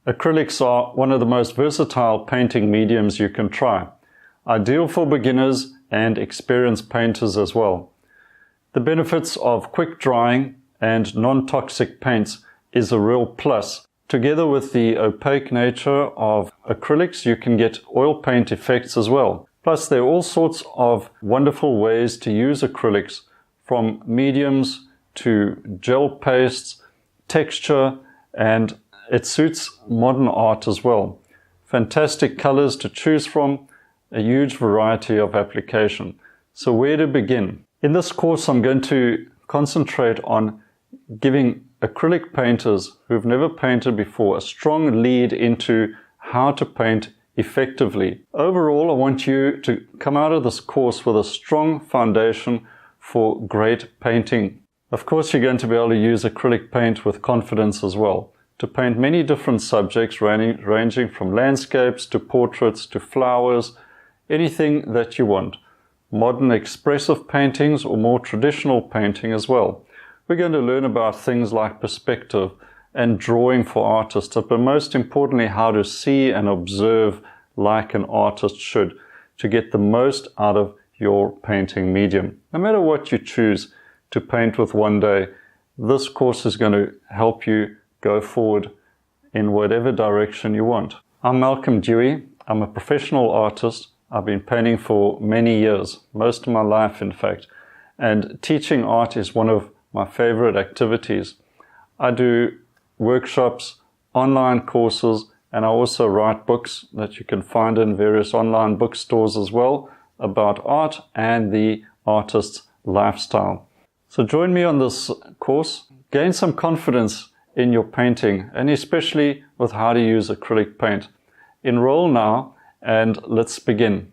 Acrylics are one of the most versatile painting mediums you can try, ideal for beginners and experienced painters as well. The benefits of quick drying and non-toxic paints is a real plus. Together with the opaque nature of acrylics, you can get oil paint effects as well. Plus, there are all sorts of wonderful ways to use acrylics, from mediums to gel pastes, texture, and it suits modern art as well. Fantastic colors to choose from, a huge variety of application. So where to begin? In this course, I'm going to concentrate on giving acrylic painters who've never painted before a strong lead into how to paint effectively. Overall, I want you to come out of this course with a strong foundation for great painting. Of course, you're going to be able to use acrylic paint with confidence as well, to paint many different subjects ranging from landscapes to portraits to flowers, anything that you want. Modern expressive paintings or more traditional painting as well. We're going to learn about things like perspective and drawing for artists, but most importantly, how to see and observe like an artist should to get the most out of your painting medium. No matter what you choose to paint with one day, this course is going to help you go forward in whatever direction you want. I'm Malcolm Dewey. I'm a professional artist. I've been painting for many years, most of my life in fact, and teaching art is one of my favorite activities. I do workshops, online courses, and I also write books that you can find in various online bookstores as well about art and the artist's lifestyle. So join me on this course, gain some confidence in your painting, and especially with how to use acrylic paint. Enroll now and let's begin.